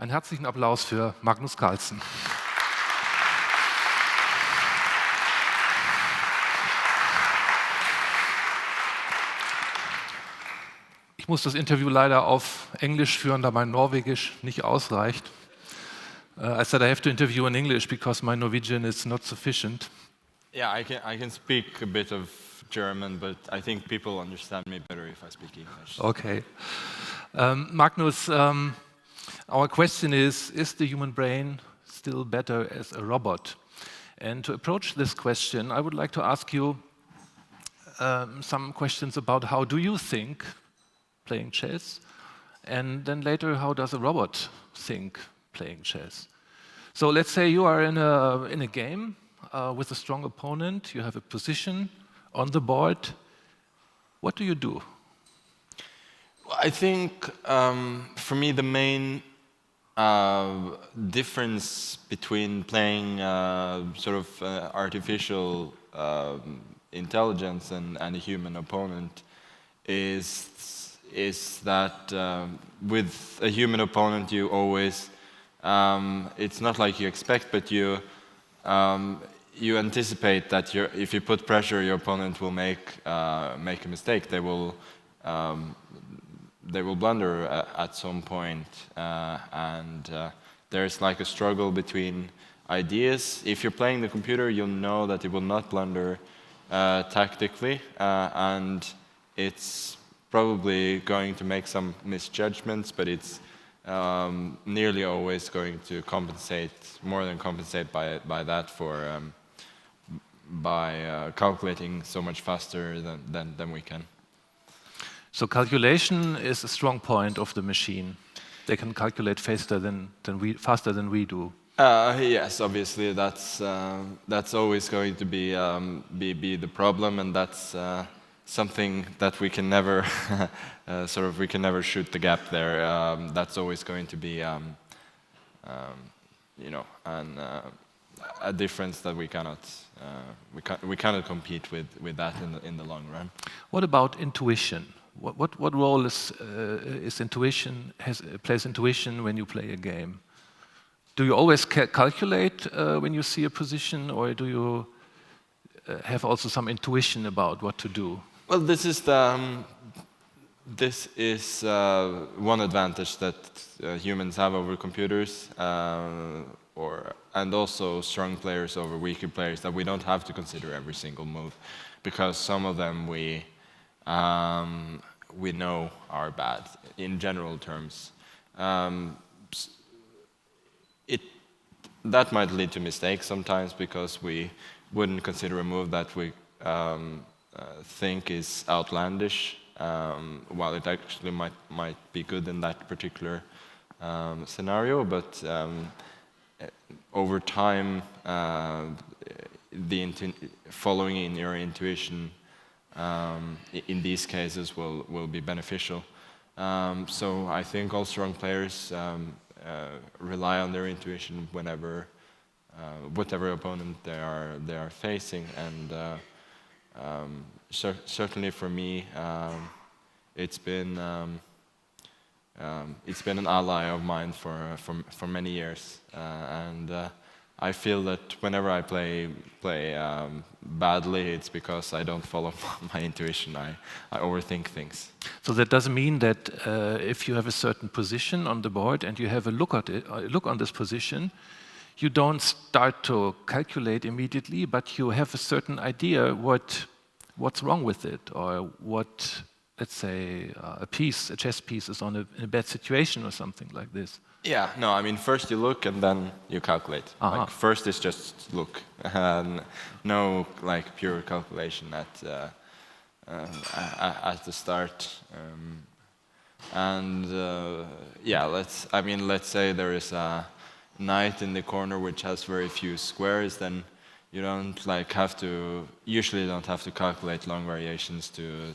Einen herzlichen Applaus für Magnus Carlsen. Ich muss das Interview leider auf Englisch führen, da mein Norwegisch nicht ausreicht. I said I have to interview in English because my Norwegian is not sufficient. Yeah, I can speak a bit of German, but I think people understand me better if I speak English. Okay. Magnus, our question is the human brain still better as a robot? And to approach this question, I would like to ask you some questions about how do you think playing chess, and then later, how does a robot think playing chess? So let's say you are in a game with a strong opponent, you have a position on the board. What do you do? Well, I think for me the main difference between playing sort of artificial intelligence and a human opponent is that with a human opponent you always it's not like you expect, but you anticipate that if you put pressure, your opponent will make a mistake. They will blunder at some point, and there's like a struggle between ideas. If you're playing the computer, you'll know that it will not blunder tactically, and it's probably going to make some misjudgments, but it's nearly always going to more than compensate by that by calculating so much faster than we can. So calculation is a strong point of the machine. They can calculate faster than we do. Yes, obviously that's always going to be the problem, and that's something that we can never we can never shoot the gap there. That's always going to be a difference that we cannot compete with that in the long run. What about intuition? What role plays intuition when you play a game? Do you always calculate when you see a position, or do you have also some intuition about what to do? Well, this is one advantage that humans have over computers, and also strong players over weaker players, that we don't have to consider every single move, because some of them we know are bad in general terms. That might lead to mistakes sometimes, because we wouldn't consider a move that we think is outlandish, while it actually might be good in that particular scenario. But over time, following in your intuition in these cases will be beneficial. So I think all strong players rely on their intuition whenever whatever opponent they are facing, and certainly for me, it's been an ally of mine for many years, and I feel that whenever I play badly, it's because I don't follow my intuition. I overthink things. So that doesn't mean that if you have a certain position on the board and you have a look on this position, you don't start to calculate immediately, but you have a certain idea what's wrong with it, or what, let's say, a chess piece is in a bad situation or something like this. Yeah, no, I mean, first you look and then you calculate. Like, first is just look, no like pure calculation at the start. Yeah, let's say there is a knight in the corner which has very few squares, then you usually don't have to calculate long variations to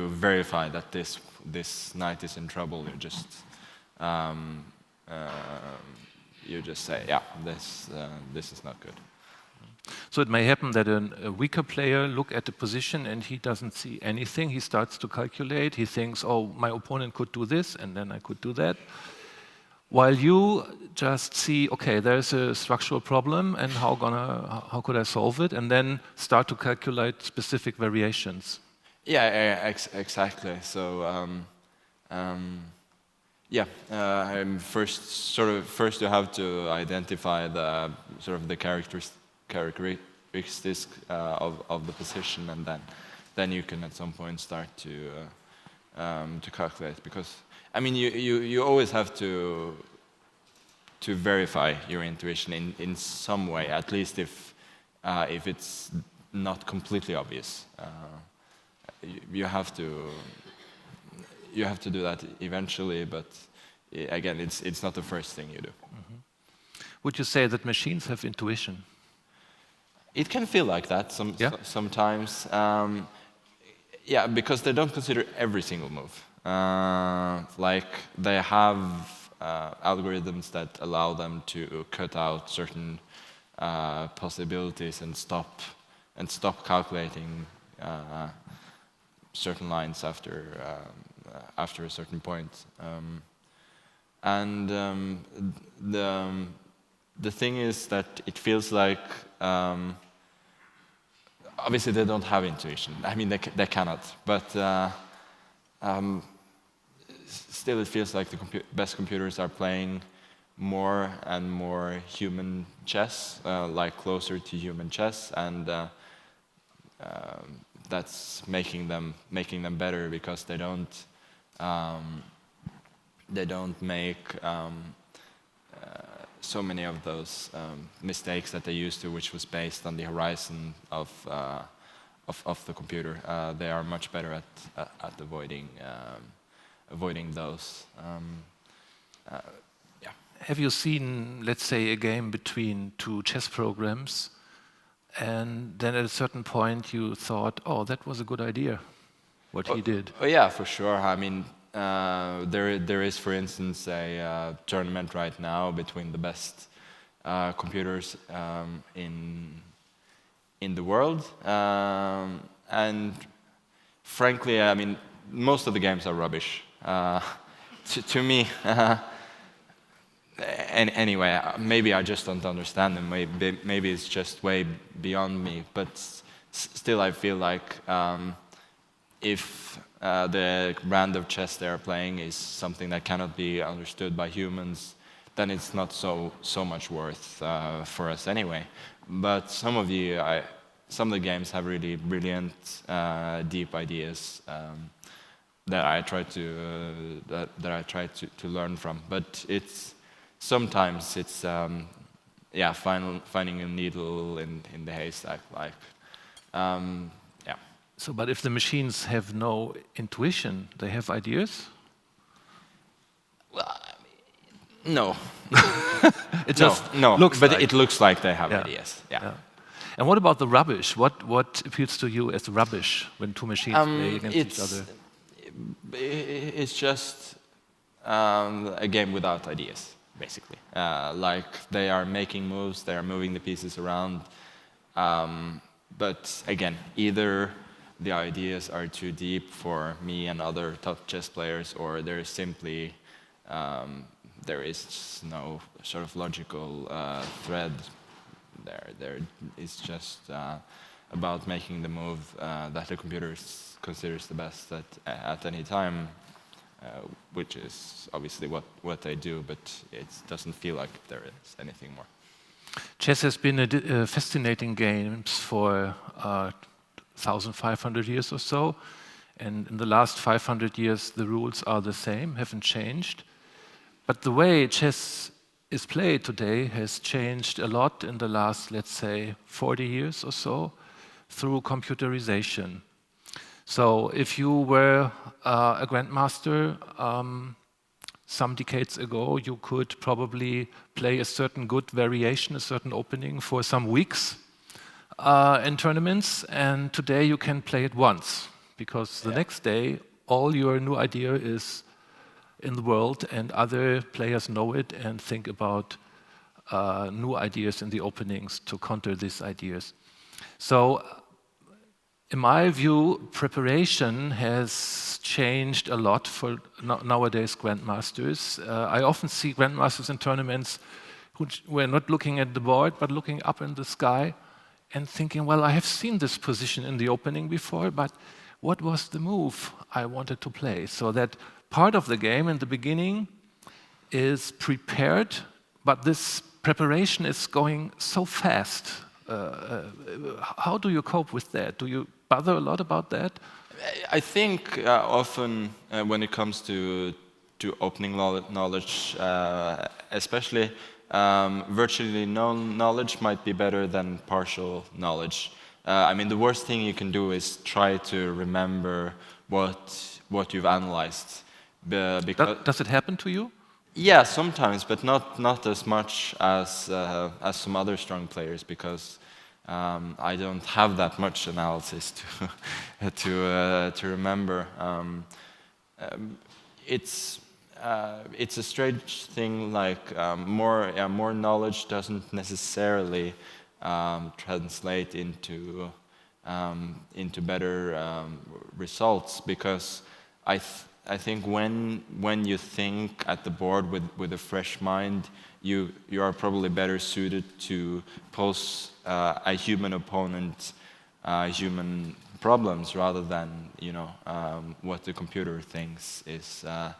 verify that this knight is in trouble. You just say, yeah, this is not good. So it may happen that a weaker player look at the position and he doesn't see anything. He starts to calculate. He thinks, oh, my opponent could do this, and then I could do that. while you just see, okay, there's a structural problem, and how could I solve it, and then start to calculate specific variations. Yeah, exactly. So, yeah, first you have to identify the the characteristics of the position, and then you can at some point start to calculate. Because I mean, you always have to verify your intuition in some way, at least if it's not completely obvious. You have to do that eventually, but again, it's not the first thing you do. Mm-hmm. Would you say that machines have intuition? It can feel like that sometimes. Yeah, because they don't consider every single move. Like they have algorithms that allow them to cut out certain possibilities and stop calculating certain lines after a certain point. The thing is that it feels like obviously they don't have intuition. I mean, they cannot. But still, it feels like the best computers are playing more and more human chess, like closer to human chess, and that's making them better because they don't make so many of those mistakes that they used to, which was based on the horizon of the computer. They are much better at avoiding those. Yeah. Have you seen, let's say, a game between two chess programs, and then at a certain point you thought, oh, that was a good idea, what he did? Oh yeah, for sure. I mean, there is, for instance, a tournament right now between the best computers in the world, and frankly, I mean, most of the games are rubbish. To me, anyway, maybe I just don't understand them. Maybe it's just way beyond me. But still, I feel like if the brand of chess they are playing is something that cannot be understood by humans, then it's not so much worth for us anyway. But some of the games have really brilliant, deep ideas that I try to learn from. But sometimes it's finding a needle in the haystack, like. Yeah. So, but if the machines have no intuition, they have ideas? Well, I mean, no. It just no, looks but like. it looks like they have ideas. Yeah. And what about the rubbish? What appeals to you as rubbish when two machines play against each other? It's just a game without ideas, basically. Like they are making moves, they are moving the pieces around. But again, either the ideas are too deep for me and other top chess players, or there is simply there is no sort of logical thread there. It's just about making the move that the computer considers the best at any time, which is obviously what they do, but it doesn't feel like there is anything more. Chess has been a fascinating game for 1,500 years or so, and in the last 500 years the rules are the same, haven't changed. But the way chess is played today has changed a lot in the last, let's say, 40 years or so through computerization. So if you were a grandmaster some decades ago, you could probably play a certain good variation, a certain opening for some weeks in tournaments, and today you can play it once, because the next day all your new idea is in the world and other players know it and think about new ideas in the openings to counter these ideas. So In my view, preparation has changed a lot for nowadays grandmasters. I often see grandmasters in tournaments who were not looking at the board, but looking up in the sky and thinking, well, I have seen this position in the opening before, but what was the move I wanted to play? So that part of the game in the beginning is prepared, but this preparation is going so fast. How do you cope with that? Do you bother a lot about that? I think often when it comes to opening knowledge, especially virtually known knowledge might be better than partial knowledge. I mean, the worst thing you can do is try to remember what you've analyzed. Does it happen to you? Yeah, sometimes, but not as much as some other strong players, because I don't have that much analysis to remember. It's a strange thing. Like more knowledge doesn't necessarily translate into better results, because I think when you think at the board with a fresh mind, you are probably better suited to pose a human opponent human problems, rather than what the computer thinks is the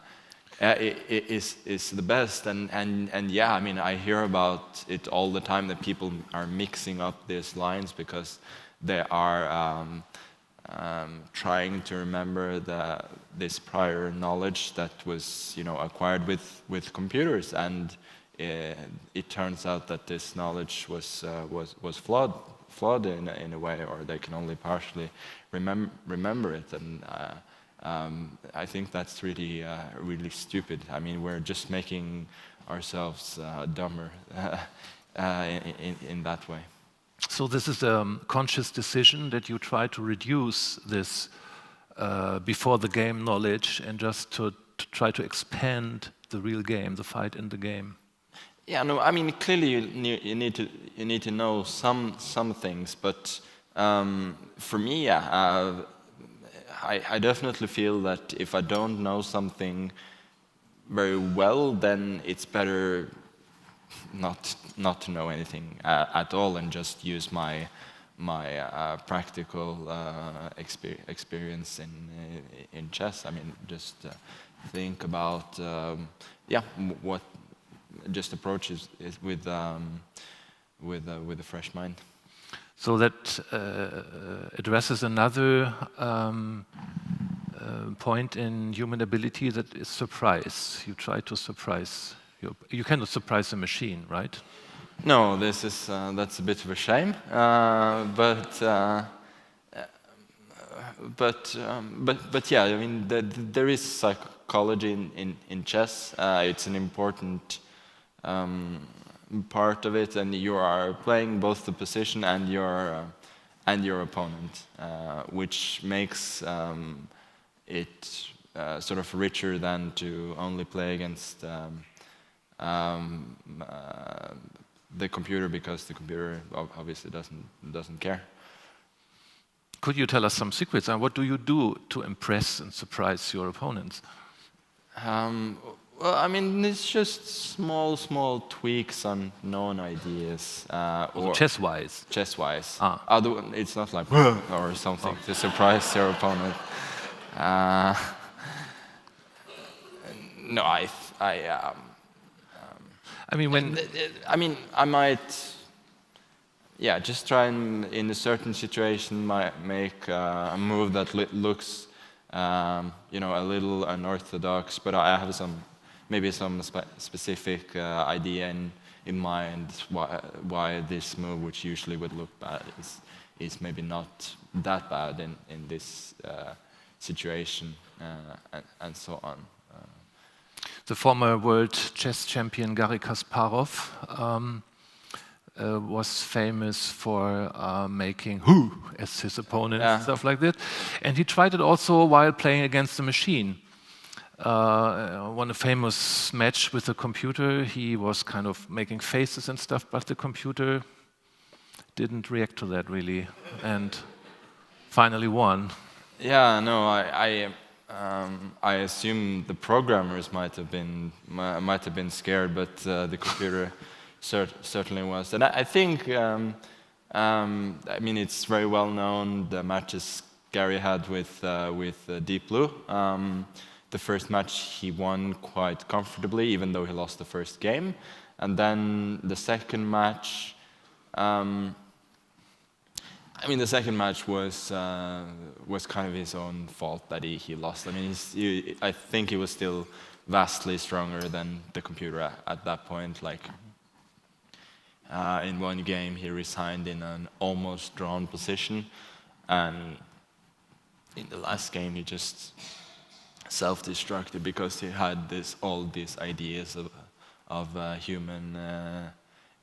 best. And yeah, I mean, I hear about it all the time, that people are mixing up these lines because they are trying to remember this prior knowledge that was acquired with computers, and it turns out that this knowledge was flawed in a way, or they can only partially remember it. And I think that's really stupid. I mean, we're just making ourselves dumber in that way. So this is a conscious decision that you try to reduce this before the game knowledge, and just to try to expand the real game, the fight in the game. Yeah, no, I mean, clearly you need to know some things, but for me, yeah, I definitely feel that if I don't know something very well, then it's better not to know anything at all, and just use my practical experience in chess. I mean, just think about what just approaches with a fresh mind. So that addresses another point in human ability, that is surprise. You try to surprise. You cannot surprise a machine, right? No, that's a bit of a shame. But yeah, I mean, there is psychology in chess. It's an important part of it, and you are playing both the position and your opponent, which makes it sort of richer than to only play against the computer, because the computer obviously doesn't care. Could you tell us some secrets? And what do you do to impress and surprise your opponents? Well, I mean, it's just small tweaks on known ideas. Or chess-wise? Chess-wise. It's not like or something to surprise your opponent. No, I mean, I might, just try and, in a certain situation, make a move that looks, a little unorthodox, but I have maybe some specific idea in mind why this move, which usually would look bad, is maybe not that bad in this situation, and so on. The former world chess champion Garry Kasparov was famous for making "who" as his opponent, and stuff like that. And he tried it also while playing against the machine. Won a famous match with the computer. He was kind of making faces and stuff, but the computer didn't react to that really. And finally won. Yeah, no, I assume the programmers might have been scared, but the computer certainly was. And I think, I mean, it's very well known the matches Gary had with Deep Blue. The first match he won quite comfortably, even though he lost the first game. And then the second match, I mean, the second match was kind of his own fault that he lost. I mean, I think he was still vastly stronger than the computer at that point. Like, in one game, he resigned in an almost drawn position, and in the last game, he just self-destructed because he had all these ideas of human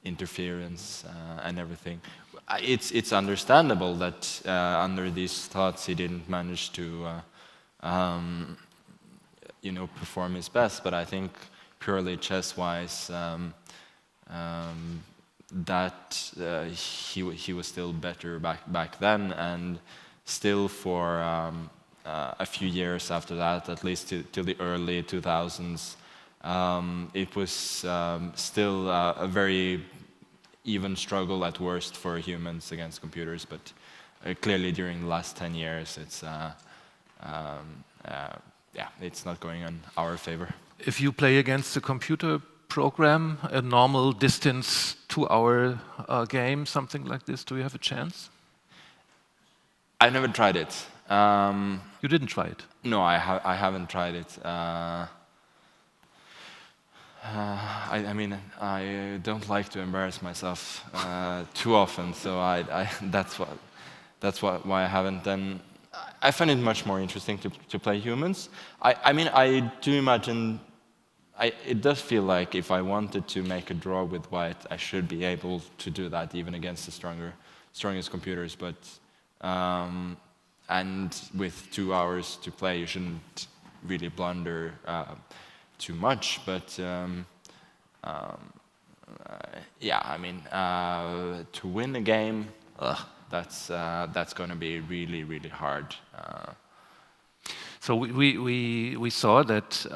interference and everything. It's understandable that under these thoughts he didn't manage to perform his best, but I think purely chess-wise that he was still better back then, and still for a few years after that, at least till the early 2000s, it was still a very even struggle at worst for humans against computers, but clearly during the last 10 years, it's not going in our favor. If you play against a computer program, a normal distance 2-hour game, something like this, do you have a chance? I never tried it. You didn't try it? No, I haven't tried it. I mean, I don't like to embarrass myself too often, so that's why I haven't. And I find it much more interesting to play humans. I mean, I do imagine. It does feel like if I wanted to make a draw with white, I should be able to do that even against the strongest computers. But and with 2 hours to play, you shouldn't really blunder too much. But yeah, I mean, to win a game, that's going to be really, really hard. So we saw that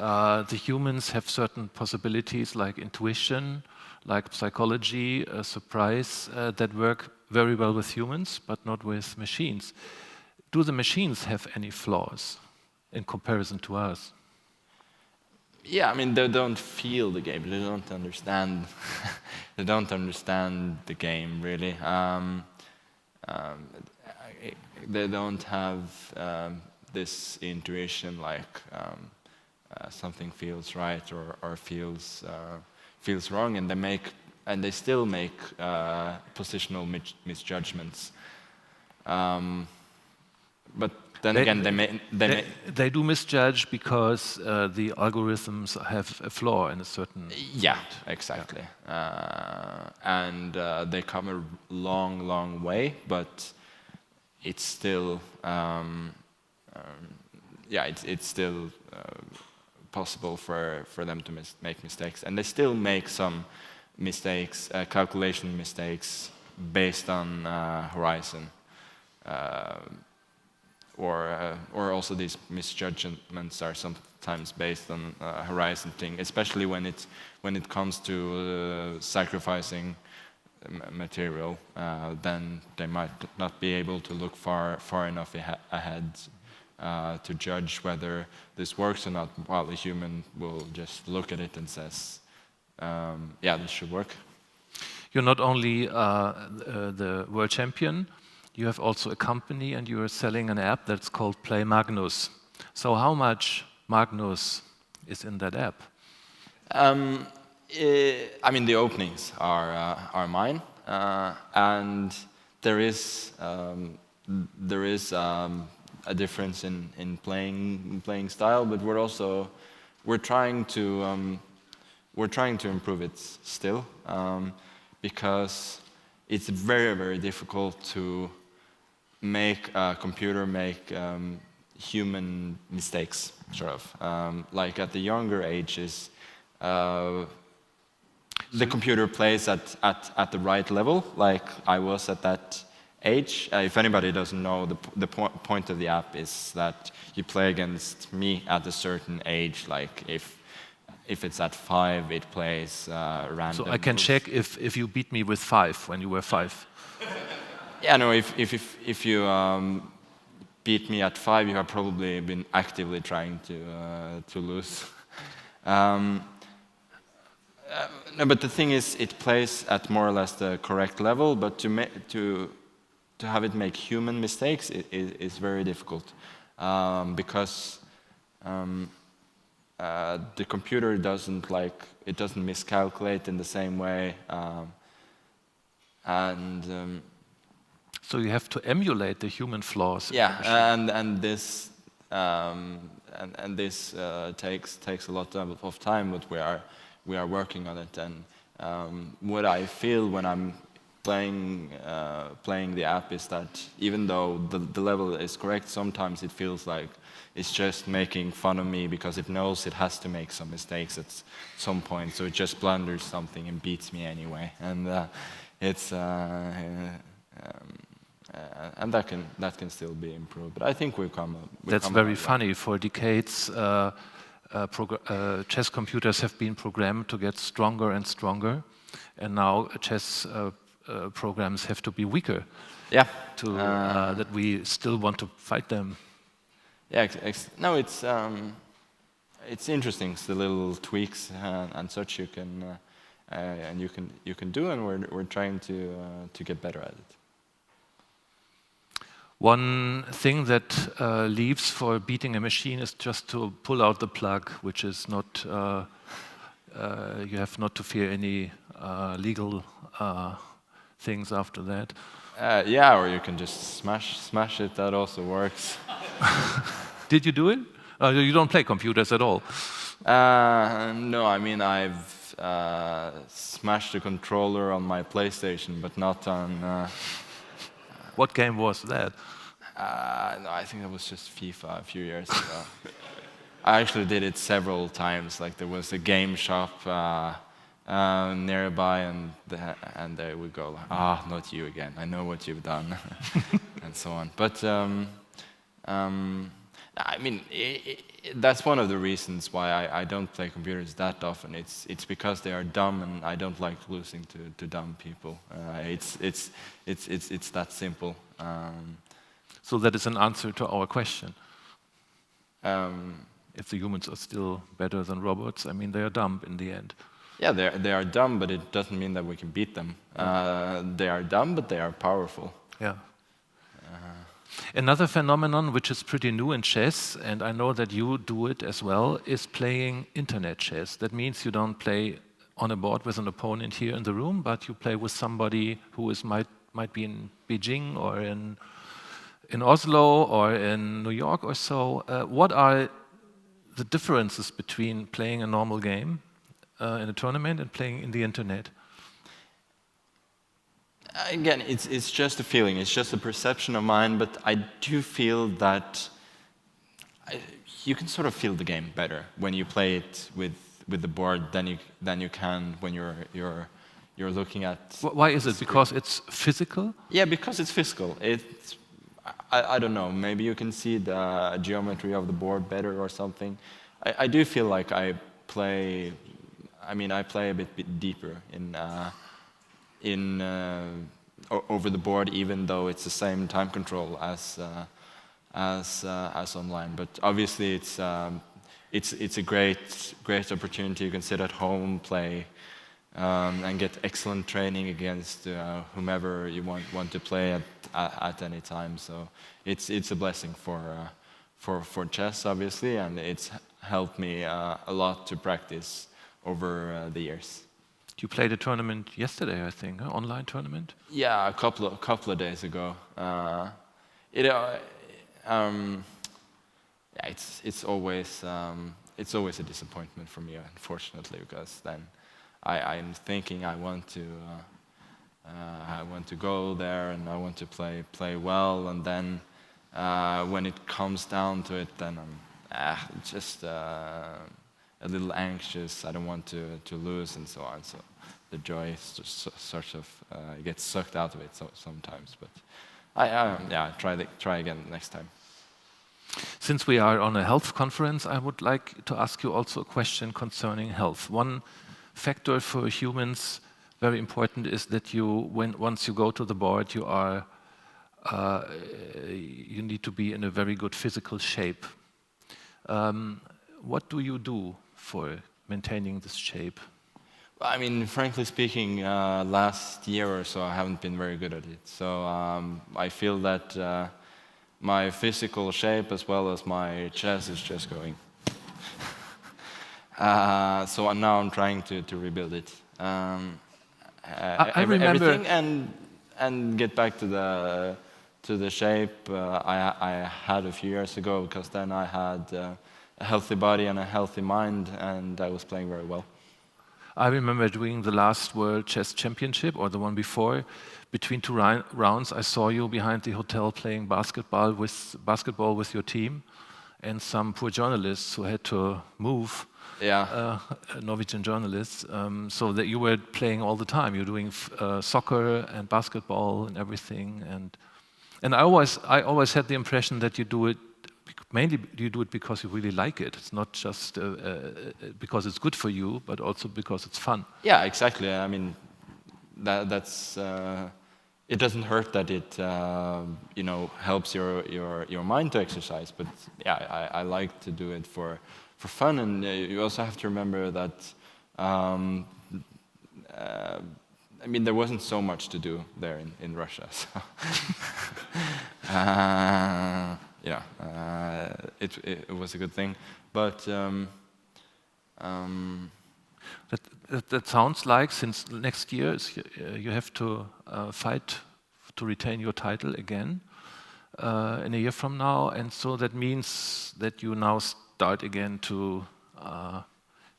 the humans have certain possibilities like intuition, like psychology, surprise, that work very well with humans, but not with machines. Do the machines have any flaws in comparison to us? Yeah, I mean, they don't feel the game. They don't understand. They don't understand the game really. They don't have this intuition like something feels right or feels wrong, and they still make positional misjudgments. But then again, they do misjudge because the algorithms have a flaw in a certain. Yeah, exactly. Yeah. And they come a long, long way, but it's still. It's still possible for them to make mistakes, and they still make some mistakes, calculation mistakes, based on horizon, or also these misjudgments are sometimes based on horizon thing, especially when it comes to sacrificing material. Then they might not be able to look far enough ahead to judge whether this works or not, while a human will just look at it and says, yeah, this should work. You're not only the world champion, you have also a company and you are selling an app that's called Play Magnus. So how much Magnus is in that app? I mean, the openings are mine, and there is a difference in playing style, but we're trying to improve it still, because it's very, very difficult to make a computer make human mistakes, sort of. Like at the younger ages, the computer plays at the right level, like I was at that age. If anybody doesn't know, the point of the app is that you play against me at a certain age. Like if it's at 5, it plays random. So I can check if you beat me with 5 when you were 5. Yeah, no. If you beat me at 5, you have probably been actively trying to lose. No, but the thing is, it plays at more or less the correct level. But to have it make human mistakes is very difficult, because the computer doesn't miscalculate in the same way, and so you have to emulate the human flaws. Yeah, and this takes a lot of time, but we are working on it. And what I feel when I'm playing the app is that even though the level is correct, sometimes it feels like it's just making fun of me because it knows it has to make some mistakes at some point, so it just blunders something and beats me anyway. And and that can still be improved. But I think we've come. That's very funny. For decades, chess computers have been programmed to get stronger and stronger, and now chess programs have to be weaker. Yeah. That we still want to fight them. Yeah. No, it's interesting. The little tweaks and such you can do, and we're trying to get better at it. One thing that leaves for beating a machine is just to pull out the plug, which is not, you have not to fear any legal things after that. Yeah, or you can just smash it, that also works. Did you do it? You don't play computers at all? No, I mean, I've smashed the controller on my PlayStation, but not on... What game was that? No, I think that was just FIFA a few years ago. I actually did it several times. Like there was a game shop nearby, and there we go. Not you again. I know what you've done, and so on. But I mean, that's one of the reasons why I don't play computers that often. It's because they are dumb, and I don't like losing to dumb people. It's that simple. So that is an answer to our question. If the humans are still better than robots, I mean, they are dumb in the end. Yeah, they are dumb, but it doesn't mean that we can beat them. They are dumb, but they are powerful. Yeah. Another phenomenon which is pretty new in chess, and I know that you do it as well, is playing internet chess. That means you don't play on a board with an opponent here in the room, but you play with somebody who might be in Beijing or in Oslo or in New York or so. What are the differences between playing a normal game in a tournament and playing in the internet? Again, it's just a feeling. It's just a perception of mine. But I do feel that you can sort of feel the game better when you play it with the board than you can when you're looking at. Why is it? Because it's physical? Yeah, because it's physical. I don't know. Maybe you can see the geometry of the board better or something. I do feel like I play. I mean, I play a bit deeper over the board, even though it's the same time control as online. But obviously, it's a great opportunity. You can sit at home, play, and get excellent training against whomever you want to play at any time. So it's a blessing for chess, obviously, and it's helped me a lot to practice over the years. You played a tournament yesterday, I think, an online tournament? Yeah, a couple of days ago. It's always a disappointment for me, unfortunately, because then I'm thinking I want to go there and I want to play well, and then when it comes down to it, then I'm just a little anxious. I don't want to lose and so on. So the joy is just sort of gets sucked out of it sometimes. But Yeah, try again next time. Since we are on a health conference, I would like to ask you also a question concerning health. One factor for humans, very important, is that once you go to the board, you need to be in a very good physical shape. What do you do for maintaining this shape? I mean, frankly speaking, last year or so, I haven't been very good at it. So I feel that my physical shape as well as my chest is just going. So now I'm trying to rebuild it. I remember Everything and get back to the shape I had a few years ago, because then I had a healthy body and a healthy mind, and I was playing very well. I remember doing the last World Chess Championship, or the one before. Between two rounds, I saw you behind the hotel playing basketball with your team, and some poor journalists who had to move. Yeah. Norwegian journalists, so that you were playing all the time. You're doing soccer and basketball and everything, and I always had the impression that you do it. Mainly, you do it because you really like it. It's not just because it's good for you, but also because it's fun. Yeah, exactly. I mean, that's. It doesn't hurt that it helps your mind to exercise, but yeah, I like to do it for fun, and you also have to remember that. I mean, there wasn't so much to do there in Russia, so. It was a good thing, but that sounds like, since next year you have to fight to retain your title again in a year from now, and so that means that you now start again to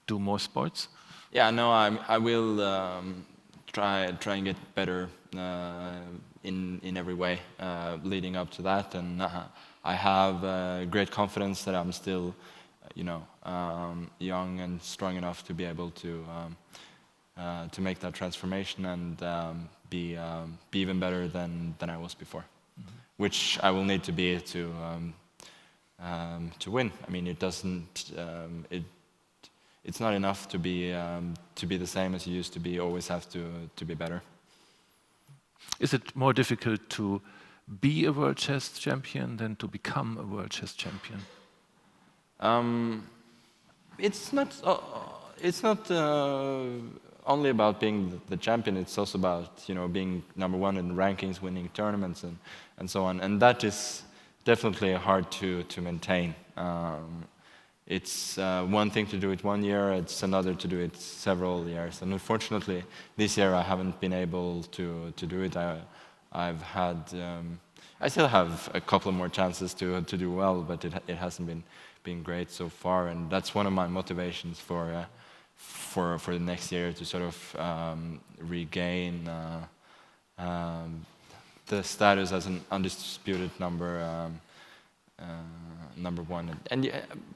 do more sports. Yeah, no, I will try and get better in every way leading up to that, and I have great confidence that I'm still, young and strong enough to be able to make that transformation and be even better than I was before, which I will need to be to win. I mean, it doesn't. It's not enough to be the same as you used to be. You always have to be better. Is it more difficult to be a world chess champion than to become a world chess champion? It's not. It's not only about being the champion. It's also about being number one in rankings, winning tournaments, and so on. And that is definitely hard to maintain. It's one thing to do it 1 year. It's another to do it several years. And unfortunately, this year I haven't been able to do it. I've had. I still have a couple more chances to do well, but it hasn't been great so far. And that's one of my motivations for the next year, to sort of regain the status as an undisputed number one.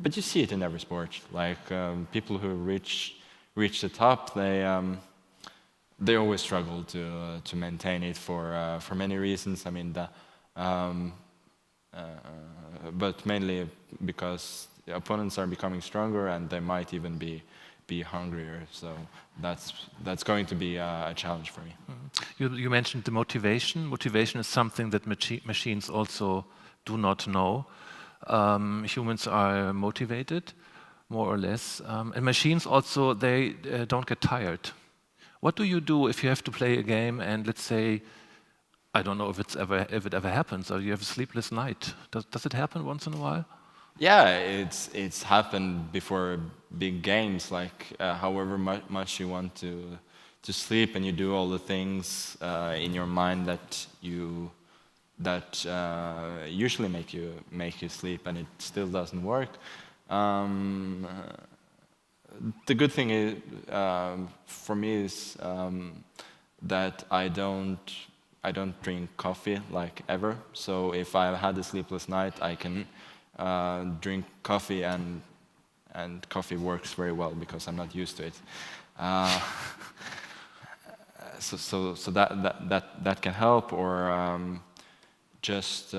But you see it in every sport. Like people who reach the top, they always struggle to maintain it for many reasons. I mean, but mainly because the opponents are becoming stronger, and they might even be hungrier. So that's going to be a challenge for me. You mentioned the motivation. Motivation is something that machines also do not know. Humans are motivated, more or less, and machines also, they don't get tired. What do you do if you have to play a game and, let's say, I don't know if it ever happens, or you have a sleepless night? Does it happen once in a while? Yeah, it's happened before big games. Like however much you want to sleep, and you do all the things in your mind that usually make you sleep, and it still doesn't work. The good thing is, for me, is that I don't drink coffee like ever. So if I've had a sleepless night, I can drink coffee, and coffee works very well because I'm not used to it. So that can help. Or just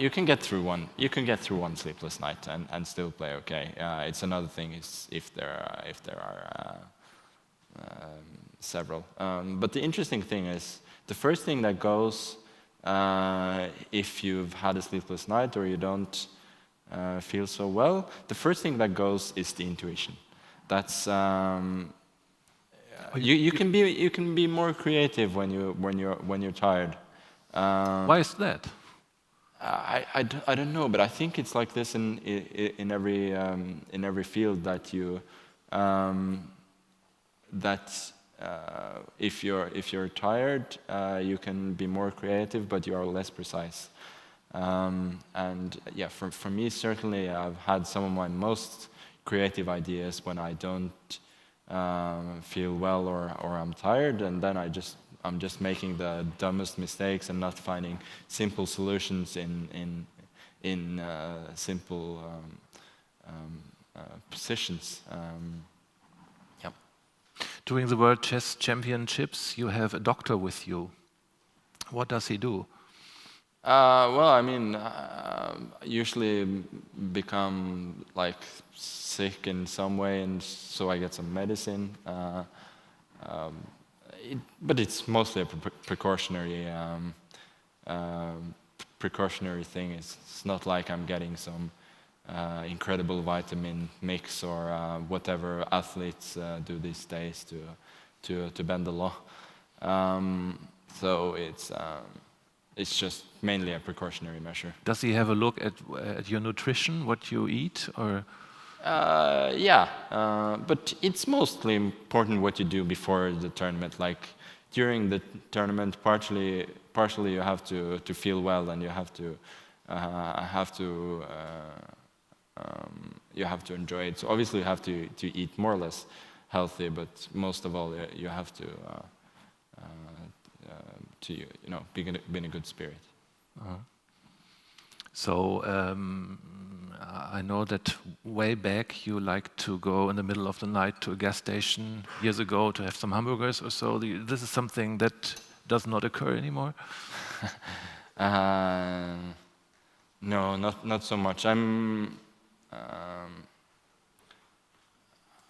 you can get through one. You can get through one sleepless night and still play okay. It's another thing is if there are several. But the interesting thing is the first thing that goes if you've had a sleepless night or you don't feel so well. The first thing that goes is the intuition. That's you can be more creative when you're tired. Why is that? I don't know, but I think it's like this in every field that you if you're tired you can be more creative, but you are less precise. And yeah, for me certainly I've had some of my most creative ideas when I don't feel well or I'm tired, and then I'm just making the dumbest mistakes and not finding simple solutions in simple positions. Yeah. During the World Chess Championships, you have a doctor with you. What does he do? Well, I mean, usually become like sick in some way, and so I get some medicine. But it's mostly a precautionary thing. It's not like I'm getting some incredible vitamin mix or whatever athletes do these days to bend the law. So it's just mainly a precautionary measure. Does he have a look at your nutrition, what you eat, or? Yeah, but it's mostly important what you do before the tournament. Like during the tournament, partially you have to feel well, and you have to enjoy it. So obviously you have to eat more or less healthy, but most of all you have to be in a good spirit. So I know that way back you liked to go in the middle of the night to a gas station years ago to have some hamburgers or so. This is something that does not occur anymore? No, not so much. I mean,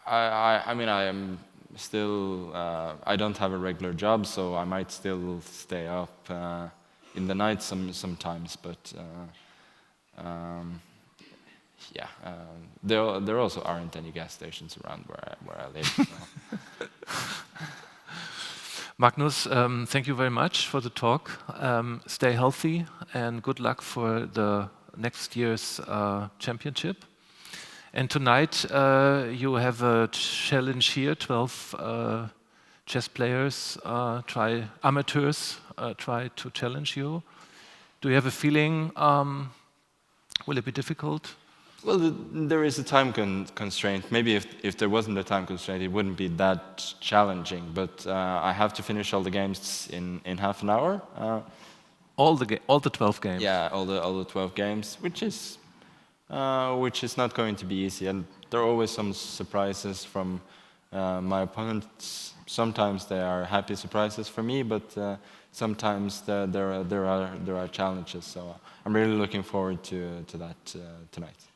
I am still. I don't have a regular job, so I might still stay up in the night sometimes. But yeah, there also aren't any gas stations around where I live. So. Magnus, thank you very much for the talk. Stay healthy and good luck for the next year's championship. And tonight you have a challenge here, 12 chess players, amateurs, try to challenge you. Do you have a feeling, will it be difficult? Well, there is a time constraint. Maybe if there wasn't a time constraint, it wouldn't be that challenging. But I have to finish all the games in half an hour. All the 12 games? Yeah, all the 12 games, which is not going to be easy. And there are always some surprises from my opponents. Sometimes they are happy surprises for me, but sometimes there are challenges. So I'm really looking forward to that tonight.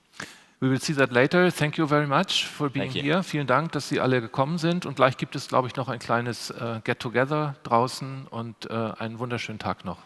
We will see that later. Thank you very much for being here. Vielen Dank, dass Sie alle gekommen sind. Und gleich gibt es, glaube ich, noch ein kleines Get-Together draußen und einen wunderschönen Tag noch.